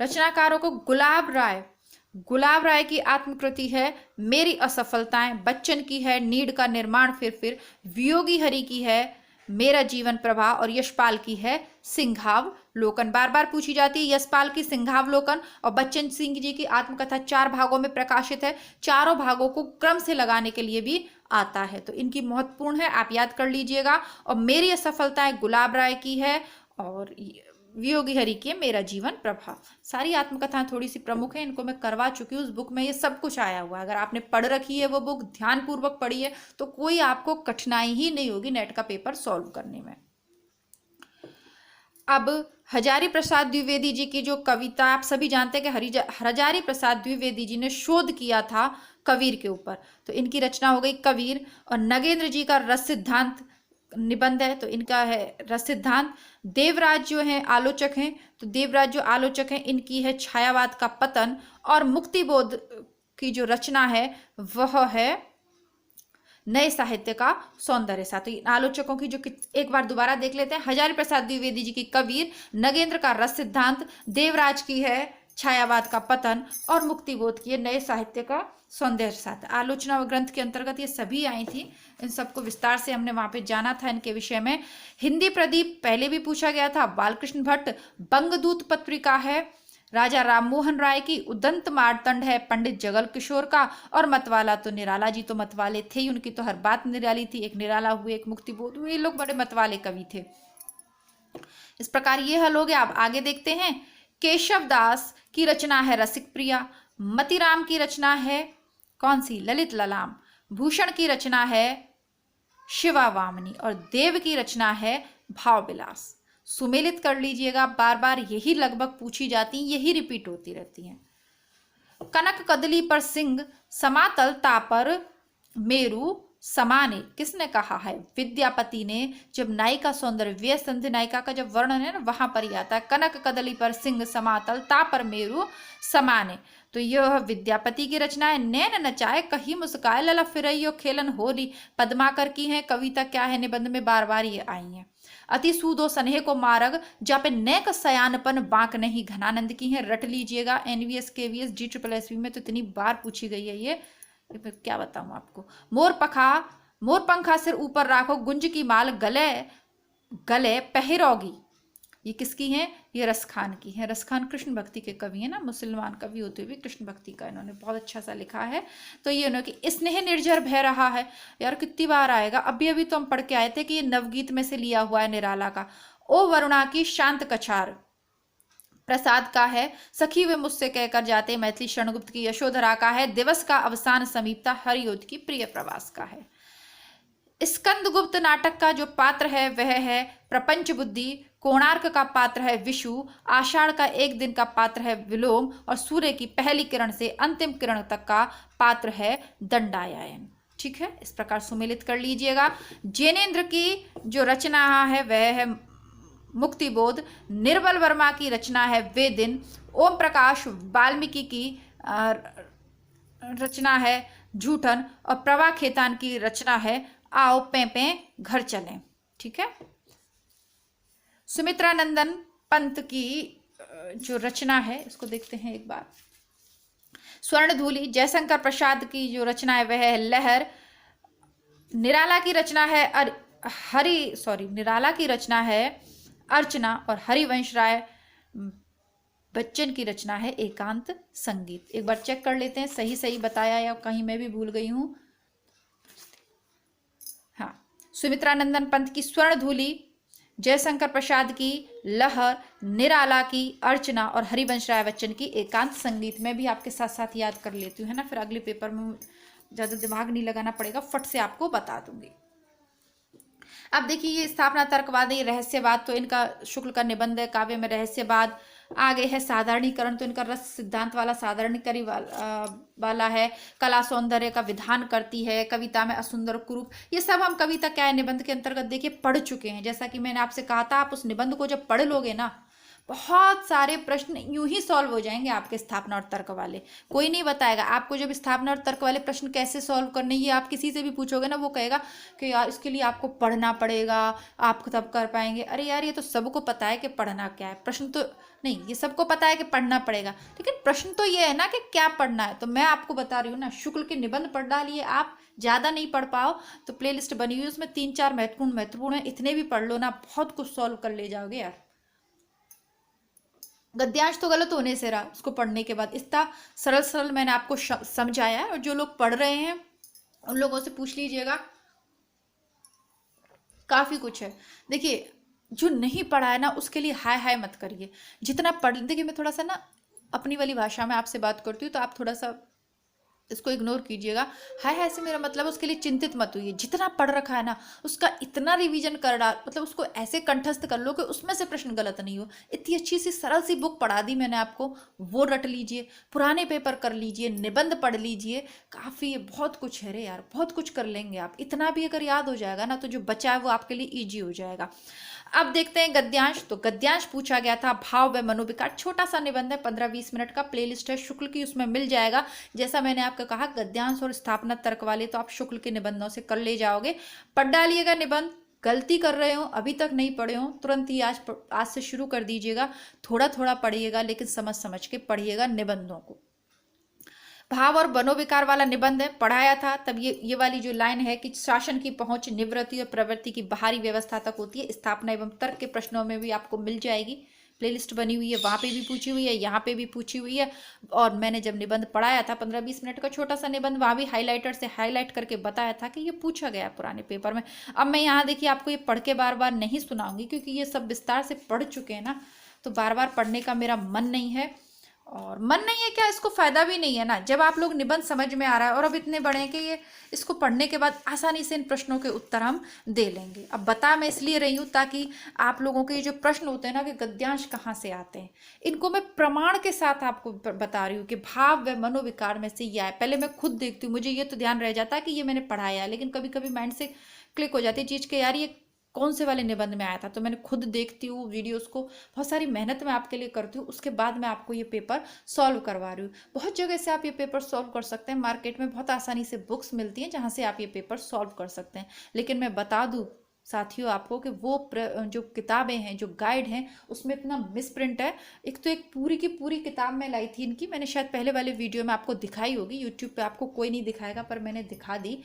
रचनाकारों को गुलाब राय की आत्मकृति है मेरी असफलताएं, बच्चन की है नीड का निर्माण फिर, वियोगी हरि की है मेरा जीवन प्रभा, और यशपाल की है सिंघावलोकन। बार बार पूछी जाती है यशपाल की सिंघावलोकन। और बच्चन सिंह जी की आत्मकथा 4 भागों में प्रकाशित है। चारों भागों को क्रम से लगाने के लिए भी आता है। तो इनकी महत्वपूर्ण है, आप याद कर लीजिएगा। और मेरी असफलताएं गुलाब राय की है और वियोगी हरि की मेरा जीवन प्रभा। सारी आत्मकथाएं थोड़ी सी प्रमुख है, इनको मैं करवा चुकी हूँ। उस बुक में ये सब कुछ आया हुआ है। अगर आपने पढ़ रखी है वो बुक, ध्यान पूर्वक पढ़ी है, तो कोई आपको कठिनाई ही नहीं होगी नेट का पेपर सॉल्व करने में। अब हजारी प्रसाद द्विवेदी जी की जो कविता, आप सभी जानते हैं कि हजारी प्रसाद द्विवेदी जी ने शोध किया था कबीर के ऊपर, तो इनकी रचना हो गई कबीर। और नगेंद्र जी का रस सिद्धांत निबंध है, तो इनका है रस सिद्धांत। देवराज जो है आलोचक हैं, तो देवराज जो आलोचक हैं इनकी है छायावाद का पतन। और मुक्तिबोध की जो रचना है वह है नए साहित्य का सौंदर्य सा। तो इन आलोचकों की जो एक बार दोबारा देख लेते हैं। हजारी प्रसाद द्विवेदी जी की कबीर, नगेंद्र का रस सिद्धांत, देवराज की है छायावाद का पतन और मुक्तिबोध की नए साहित्य का सौंदर्य साथ। आलोचना ग्रंथ के अंतर्गत ये सभी आई थी। इन सबको विस्तार से हमने वहां पे जाना था इनके विषय में। हिंदी प्रदीप पहले भी पूछा गया था, बालकृष्ण भट्ट। बंगदूत पत्रिका है राजा राममोहन राय की। उदंत मार्तंड है पंडित जगल किशोर का। और मतवाला, तो निराला जी तो मतवाले थे ही, उनकी तो हर बात निराली थी। एक निराला हुए, एक मुक्तिबोध हुए, ये लोग बड़े मतवाले कवि थे। इस प्रकार ये हल हो गया। आप आगे देखते हैं। केशव दास की रचना है रसिक प्रिया। मतीराम की रचना है कौन सी? ललित ललाम। भूषण की रचना है शिवा वामनी। और देव की रचना है भाव विलास। सुमेलित कर लीजिएगा, बार बार यही लगभग पूछी जाती, यही रिपीट होती रहती हैं। कनक कदली पर सिंह, समातल तापर मेरु समाने, किसने कहा है? विद्यापति ने। जब नायिका सौंदर्य व्यय संधि नायिका का जब वर्णन है ना, वहां पर ही आता है कनक कदली पर सिंह, समातल तापर मेरु समाने। तो यह विद्यापति की रचना है। नैन नचाए कही मुस्काए, लला फिरइयो खेलन होली, पद्माकर की है। कविता क्या है? निबंध में बार बार ये आई है। अति सूदो सनेह को मार्ग, जापे नैक सयानपन बांक नहीं, घनानंद की है। रट लीजिएगा, एनवीएस केवीएस GSSB में तो इतनी बार पूछी गई है ये क्या बताऊं आपको। मोर पंखा सिर ऊपर राखो, गुंज की माल गले गले पहरोगी, ये किसकी है? ये रसखान की है। रसखान कृष्ण भक्ति के कवि है ना, मुसलमान कवि होते हुए कृष्ण भक्ति का इन्होंने बहुत अच्छा सा लिखा है। तो ये उन्होंने स्नेह निर्झर बह रहा है, यार कितनी बार आएगा। अभी अभी तो हम पढ़ के आए थे कि ये नवगीत में से लिया हुआ है निराला का। ओ वरुणा की शांत कछार प्रसाद का है। सखी वे मुझसे कहकर जाते, मैथिली शरणगुप्त की यशोधरा का है। दिवस का अवसान समीपता, हरियोध की प्रिय प्रवास का है। स्कंदगुप्त नाटक का जो पात्र है वह है प्रपंच बुद्धि। कोणार्क का पात्र है विषु। आषाढ़ का एक दिन का पात्र है विलोम। और सूर्य की पहली किरण से अंतिम किरण तक का पात्र है दंडायन। ठीक है, इस प्रकार सुमेलित कर लीजिएगा। जैनेन्द्र की जो रचना है वह है मुक्तिबोध। निर्मल वर्मा की रचना है वे दिन। ओम प्रकाश वाल्मीकि की रचना है झूठन। और प्रभा खेतान की रचना है आओ पे घर चलें। ठीक है। सुमित्रा नंदन पंत की जो रचना है इसको देखते हैं एक बार। स्वर्णधूली। जयशंकर प्रसाद की जो रचना है वह है लहर। निराला की रचना है निराला की रचना है अर्चना। और हरिवंश राय बच्चन की रचना है एकांत संगीत। एक बार चेक कर लेते हैं सही सही बताया या कहीं मैं भी भूल गई हूं। हाँ, सुमित्रानंदन पंत की स्वर्णधूली, जयशंकर प्रसाद की लहर, निराला की अर्चना और हरिवंश राय बच्चन की एकांत संगीत। में भी आपके साथ साथ याद कर लेती हूँ, है ना, फिर अगले पेपर में ज़्यादा दिमाग नहीं लगाना पड़ेगा, फट से आपको बता दूंगी। अब देखिए ये स्थापना तर्कवाद है, रहस्यवाद तो इनका शुक्ल का निबंध है। काव्य में रहस्यवाद। आगे है साधारणीकरण, तो इनका रस सिद्धांत वाला साधारणीकरण वाला है। कला सौंदर्य का विधान करती है। कविता में असुंदर कुरूप, ये सब हम कविता क्या है निबंध के अंतर्गत देखिए पढ़ चुके हैं। जैसा कि मैंने आपसे कहा था, आप उस निबंध को जब पढ़ लोगे ना, बहुत सारे प्रश्न यूं ही सॉल्व हो जाएंगे आपके स्थापना और तर्क वाले। कोई नहीं बताएगा आपको जब स्थापना और तर्क वाले प्रश्न कैसे सॉल्व करने, ये आप किसी से भी पूछोगे ना, वो कहेगा कि यार इसके लिए आपको पढ़ना पड़ेगा, आप तब कर पाएंगे। अरे यार ये तो सबको पता है कि पढ़ना क्या है, प्रश्न तो नहीं, ये सबको पता है कि पढ़ना पड़ेगा, लेकिन प्रश्न तो ये है ना कि क्या पढ़ना है। तो मैं आपको बता रही हूँ ना, शुक्ल के निबंध पढ़ डालिए। आप ज़्यादा नहीं पढ़ पाओ तो प्लेलिस्ट बनी हुई है, उसमें 3-4 महत्वपूर्ण है, इतने भी पढ़ लो ना, बहुत कुछ सॉल्व कर ले जाओगे यार। गद्यांश तो गलत होने से रहा, उसको पढ़ने के बाद इतना सरल सरल मैंने आपको समझाया है। और जो लोग पढ़ रहे हैं उन लोगों से पूछ लीजिएगा, काफ़ी कुछ है। देखिए, जो नहीं पढ़ा है ना उसके लिए हाय हाय मत करिए, जितना पढ़, देखिए मैं थोड़ा सा ना अपनी वाली भाषा में आपसे बात करती हूँ, तो आप थोड़ा सा इसको इग्नोर कीजिएगा। हाय हाय से मेरा मतलब उसके लिए चिंतित मत होइए, जितना पढ़ रखा है ना उसका इतना रिवीजन कर डाल, मतलब उसको ऐसे कंठस्थ कर लो कि उसमें से प्रश्न गलत नहीं हो। इतनी अच्छी सी सरल सी बुक पढ़ा दी मैंने आपको, वो रट लीजिए, पुराने पेपर कर लीजिए, निबंध पढ़ लीजिए, काफ़ी है, बहुत कुछ है रे यार, बहुत कुछ कर लेंगे आप। इतना भी अगर याद हो जाएगा ना तो जो बचा है वो आपके लिए ईजी हो जाएगा। अब देखते हैं गद्यांश। तो गद्यांश पूछा गया था भाव व मनोविकार, छोटा सा निबंध है, 15-20 मिनट का, प्लेलिस्ट है शुक्ल की, उसमें मिल जाएगा। जैसा मैंने आपको कहा गद्यांश और स्थापना तर्क वाले तो आप शुक्ल के निबंधों से कर ले जाओगे। पढ़ डालिएगा निबंध, गलती कर रहे हो अभी तक नहीं पढ़े हो तुरंत ही आज से शुरू कर दीजिएगा। थोड़ा थोड़ा पढ़िएगा लेकिन समझ समझ के पढ़िएगा निबंधों को। भाव और मनोविकार वाला निबंध है, पढ़ाया था तब। ये वाली जो लाइन है कि शासन की पहुंच निवृत्ति और प्रवृत्ति की बाहरी व्यवस्था तक होती है, स्थापना एवं तर्क के प्रश्नों में भी आपको मिल जाएगी। प्लेलिस्ट बनी हुई है, वहाँ पे भी पूछी हुई है, यहाँ पे भी पूछी हुई है। और मैंने जब निबंध पढ़ाया था 15-20 मिनट का छोटा सा निबंध, वहाँ भी हाईलाइटर से हाईलाइट करके बताया था कि ये पूछा गया पुराने पेपर में। अब मैं यहाँ देखिए आपको ये पढ़ के बार बार नहीं सुनाऊंगी क्योंकि ये सब विस्तार से पढ़ चुके हैं ना, तो बार बार पढ़ने का मेरा मन नहीं है। और मन नहीं है क्या, इसको फायदा भी नहीं है ना, जब आप लोग निबंध समझ में आ रहा है और अब इतने बड़े हैं कि ये इसको पढ़ने के बाद आसानी से इन प्रश्नों के उत्तर हम दे लेंगे। अब बता मैं इसलिए रही हूँ ताकि आप लोगों के ये जो प्रश्न होते हैं ना कि गद्यांश कहाँ से आते हैं, इनको मैं प्रमाण के साथ आपको बता रही हूँ कि भाव व मनोविकार में से ये आए। पहले मैं खुद देखती हूँ, मुझे ये तो ध्यान रह जाता है कि ये मैंने पढ़ाया है, लेकिन कभी कभी माइंड से क्लिक हो जाती है चीज़ के यार ये कौन से वाले निबंध में आया था, तो मैंने खुद देखती हूँ वीडियोस को, बहुत सारी मेहनत मैं आपके लिए करती हूँ, उसके बाद मैं आपको ये पेपर सॉल्व करवा रही हूँ। बहुत जगह से आप ये पेपर सॉल्व कर सकते हैं, मार्केट में बहुत आसानी से बुक्स मिलती हैं जहाँ से आप ये पेपर सॉल्व कर सकते हैं। लेकिन मैं बता दूँ साथियों आपको कि वो जो किताबें हैं, जो गाइड हैं, उसमें इतना मिसप्रिंट है। एक तो एक पूरी की पूरी किताब मैं लाई थी इनकी, मैंने शायद पहले वाले वीडियो में आपको दिखाई होगी, यूट्यूब पे आपको कोई नहीं दिखाएगा पर मैंने दिखा दी।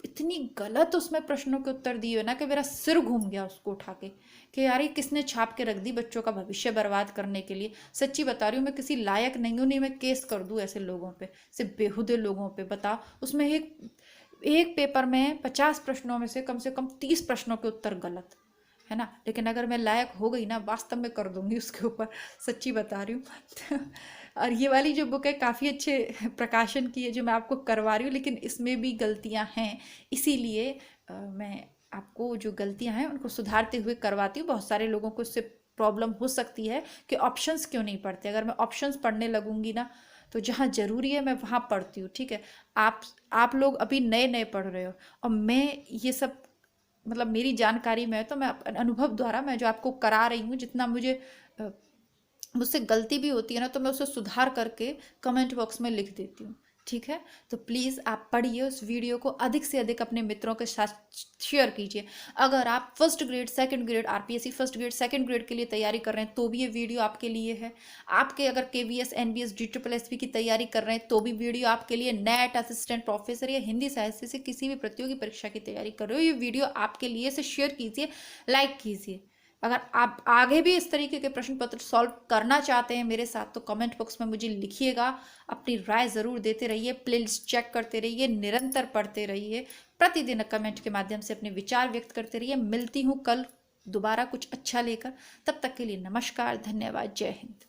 इतनी गलत उसमें प्रश्नों के उत्तर दिए ना कि मेरा सिर घूम गया उसको उठा के कि यार ये किसने छाप के रख दी बच्चों का भविष्य बर्बाद करने के लिए। सच्ची बता रही हूँ, मैं किसी लायक नहीं हूँ, नहीं मैं केस कर दूँ ऐसे लोगों पे, सिर्फ बेहुदे लोगों पे। बताओ, उसमें एक पेपर में 50 प्रश्नों में से कम 30 प्रश्नों के उत्तर गलत है ना। लेकिन अगर मैं लायक हो गई ना, वास्तव में कर दूंगी उसके ऊपर, सच्ची बता रही हूँ। और ये वाली जो बुक है काफ़ी अच्छे प्रकाशन की है जो मैं आपको करवा रही हूँ, लेकिन इसमें भी गलतियाँ हैं, इसीलिए मैं आपको जो गलतियाँ हैं उनको सुधारते हुए करवाती हूँ। बहुत सारे लोगों को इससे प्रॉब्लम हो सकती है कि ऑप्शंस क्यों नहीं पढ़ते। अगर मैं ऑप्शंस पढ़ने लगूंगी ना तो जहाँ ज़रूरी है मैं वहाँ पढ़ती हूँ, ठीक है। आप लोग अभी नए नए पढ़ रहे हो और मैं ये सब मतलब मेरी जानकारी में है, तो मैं अनुभव द्वारा मैं जो आपको करा रही हूँ, जितना मुझसे गलती भी होती है ना तो मैं उसे सुधार करके कमेंट बॉक्स में लिख देती हूँ, ठीक है। तो प्लीज़ आप पढ़िए, उस वीडियो को अधिक से अधिक अपने मित्रों के साथ शेयर कीजिए। अगर आप first grade second grade RPSC first grade second grade के लिए तैयारी कर रहे हैं तो भी ये वीडियो आपके लिए है। आपके अगर केवीएस एनबीएस DSSS की तैयारी कर रहे हैं तो भी वीडियो आपके लिए। नेट असिस्टेंट प्रोफेसर या हिंदी साहित्य से किसी भी प्रतियोगी परीक्षा की तैयारी कर रहे हो, ये वीडियो आपके लिए। से शेयर कीजिए, लाइक कीजिए। अगर आप आगे भी इस तरीके के प्रश्न पत्र सॉल्व करना चाहते हैं मेरे साथ तो कमेंट बॉक्स में मुझे लिखिएगा, अपनी राय ज़रूर देते रहिए, प्लेलिस्ट चेक करते रहिए, निरंतर पढ़ते रहिए, प्रतिदिन कमेंट के माध्यम से अपने विचार व्यक्त करते रहिए। मिलती हूँ कल दोबारा कुछ अच्छा लेकर, तब तक के लिए नमस्कार, धन्यवाद, जय हिंद।